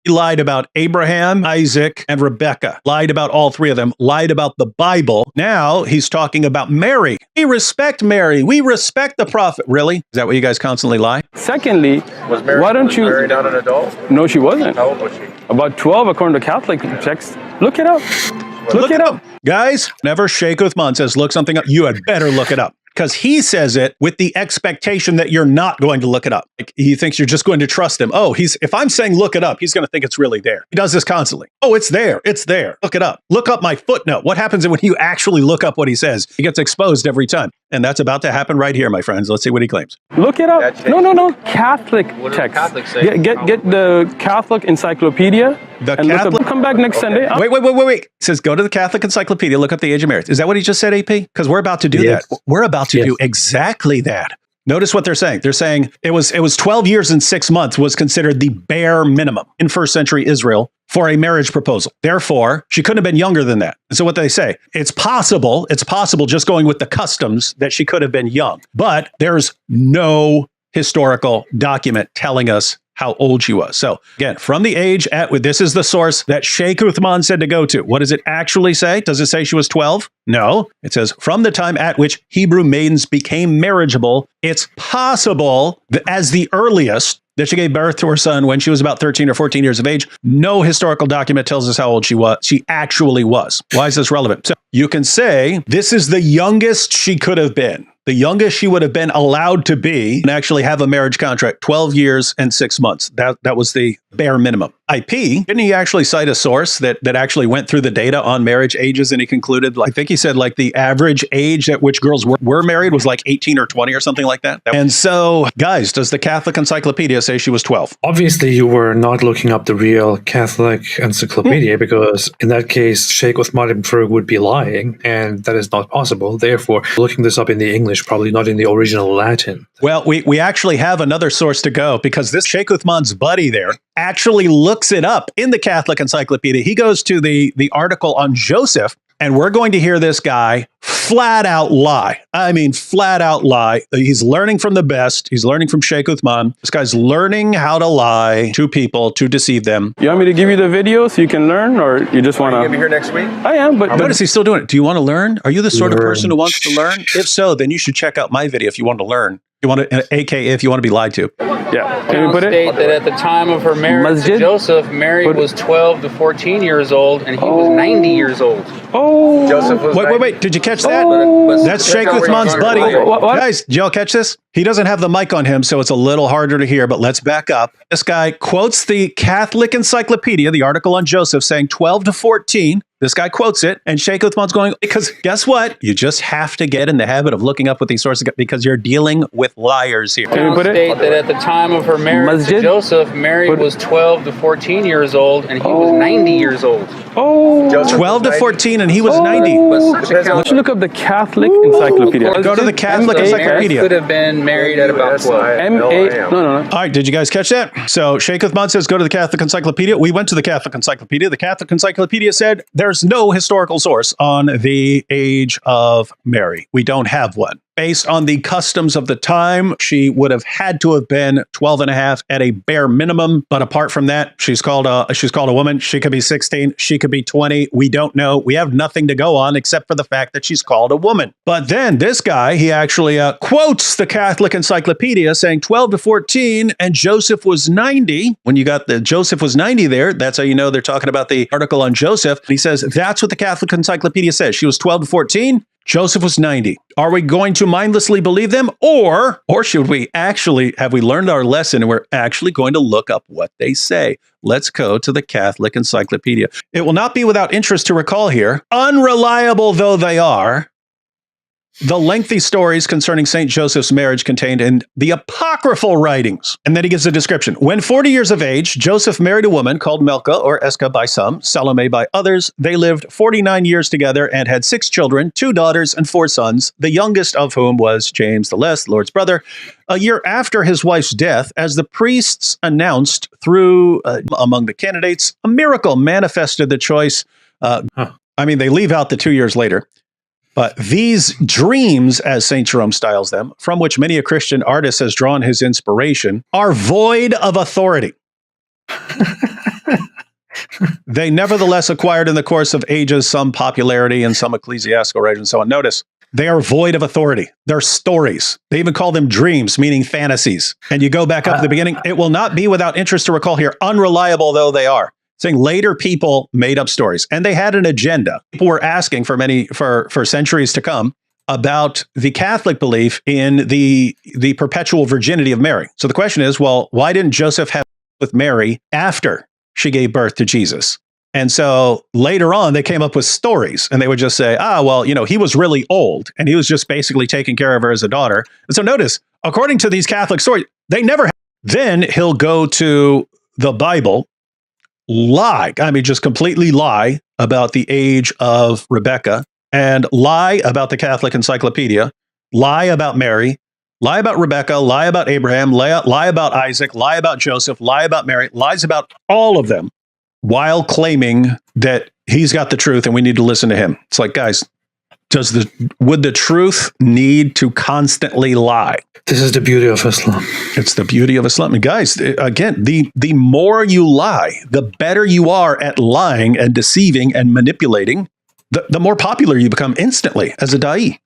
He lied about Abraham, Isaac, and Rebekah. Lied about all three of them. Lied about the Bible. Now he's talking about Mary. We respect Mary. We respect the prophet. Really? Is that what you guys constantly lie? Secondly, why don't you... Mary not an adult? No, she wasn't. How old was she? About 12, according to Catholic texts. Look it up. Look it up. Guys, whenever Sheikh Uthman says look something up, you had better look it up. Because he says it with the expectation that you're not going to look it up. Like, he thinks you're just going to trust him. Oh, if I'm saying look it up, he's going to think it's really there. He does this constantly. Oh, it's there. It's there. Look it up. Look up my footnote. What happens when you actually look up what he says? He gets exposed every time. And that's about to happen right here, my friends. Let's see what he claims. Look it up. No. Catholic text. Catholics say? Get the Catholic Encyclopedia. Come back next Sunday. Wait. It says go to the Catholic Encyclopedia, look up the age of marriage. Is that what he just said, AP? Because we're about to do that. We're about to do exactly that. Notice what they're saying. They're saying it was 12 years and 6 months was considered the bare minimum in first century Israel for a marriage proposal. Therefore, she couldn't have been younger than that. And so what they say, it's possible just going with the customs that she could have been young. But there's no historical document telling us how old she was. So again, from the age this is the source that Sheikh Uthman said to go to. What does it actually say? Does it say she was 12? No. It says from the time at which Hebrew maidens became marriageable, it's possible that as the earliest that she gave birth to her son when she was about 13 or 14 years of age. No historical document tells us how old she was. She actually was. Why is this relevant? So you can say this is the youngest she could have been. The youngest she would have been allowed to be and actually have a marriage contract, 12 years and 6 months. That was the bare minimum. IP, didn't he actually cite a source that actually went through the data on marriage ages, and he concluded, I think he said the average age at which girls were married was 18 or 20 or something like that. And so, guys, does the Catholic Encyclopedia say she was 12? Obviously, you were not looking up the real Catholic Encyclopedia because in that case, Sheikh Uthman Ibn-Farooq would be lying, and that is not possible. Therefore, looking this up in the English, probably not in the original Latin. Well, we actually have another source to go because this Sheikh Uthman's buddy there actually looks it up in the Catholic Encyclopedia. He goes to the article on Joseph, and we're going to hear this guy flat out lie. I mean, flat out lie. He's learning from the best. He's learning from Sheikh Uthman. This guy's learning how to lie to people, to deceive them. You want me to give you the video so you can learn, or you just want to? You'll be here next week? I am, but notice he's still doing it. Do you want to learn? Are you the sort of person who wants to learn? If so, then you should check out my video if you want to learn. You want to, aka if you want to be lied to. Yeah. Can you put it? State that at the time of her marriage to Joseph, Mary was 12 to 14 years old, and he was 90 years old. Oh. Joseph was Wait. Did you catch that? That's Sheikh Uthman's buddy. Guys, did y'all catch this? He doesn't have the mic on him, so it's a little harder to hear, but let's back up. This guy quotes the Catholic Encyclopedia, the article on Joseph, saying 12 to 14. This guy quotes it, and Sheikh Uthman's going, because guess what? You just have to get in the habit of looking up what these sources get because you're dealing with liars here. Can you put it? State that at the time of her marriage to Joseph, Mary was 12 to 14 years old, and he was 90 years old. Oh. 12 to 14, and he was 90. Let's look up the Catholic Encyclopedia. Go to the Catholic Encyclopedia. Could have been married at about 12. No. All right, did you guys catch that? So Sheikh Uthman says go to the Catholic Encyclopedia. We went to the Catholic Encyclopedia. The Catholic Encyclopedia said there's no historical source on the age of Mary. We don't have one. Based on the customs of the time, she would have had to have been 12 and a half at a bare minimum. But apart from that, she's called a woman. She could be 16. She could be 20. We don't know. We have nothing to go on except for the fact that she's called a woman. But then this guy, he actually quotes the Catholic Encyclopedia saying 12 to 14 and Joseph was 90. When you got the Joseph was 90 there, that's how you know they're talking about the article on Joseph. He says that's what the Catholic Encyclopedia says. She was 12 to 14. Joseph was 90. Are we going to mindlessly believe them? Or should we actually, have we learned our lesson and we're actually going to look up what they say? Let's go to the Catholic Encyclopedia. It will not be without interest to recall here, unreliable though they are, the lengthy stories concerning St. Joseph's marriage contained in the apocryphal writings. And then he gives a description. When 40 years of age, Joseph married a woman called Melka, or Eska by some, Salome by others. They lived 49 years together and had 6 children, 2 daughters and 4 sons, the youngest of whom was James the Less, the Lord's brother. A year after his wife's death, as the priests announced through among the candidates, a miracle manifested the choice. They leave out the 2 years later. But these dreams, as St. Jerome styles them, from which many a Christian artist has drawn his inspiration, are void of authority. they nevertheless acquired in the course of ages some popularity in some ecclesiastical regions and so on. Notice, they are void of authority. They're stories. They even call them dreams, meaning fantasies. And you go back up to the beginning, it will not be without interest to recall here, unreliable though they are. Saying later people made up stories, and they had an agenda. People were asking for centuries to come about the Catholic belief in the perpetual virginity of Mary. So the question is, well, why didn't Joseph have with Mary after she gave birth to Jesus? And so later on, they came up with stories, and they would just say, well, he was really old, and he was just basically taking care of her as a daughter. And so notice, according to these Catholic stories, they never. Then he'll go to the Bible, lie. Just completely lie about the age of Rebecca, and lie about the Catholic Encyclopedia, lie about Mary, lie about Rebecca, lie about Abraham, lie about Isaac, lie about Joseph, lie about Mary, lies about all of them, while claiming that he's got the truth and we need to listen to him. It's like, guys, would the truth need to constantly lie? This is the beauty of Islam. It's the beauty of Islam. And guys, again, the more you lie, the better you are at lying and deceiving and manipulating, the more popular you become instantly as a da'i.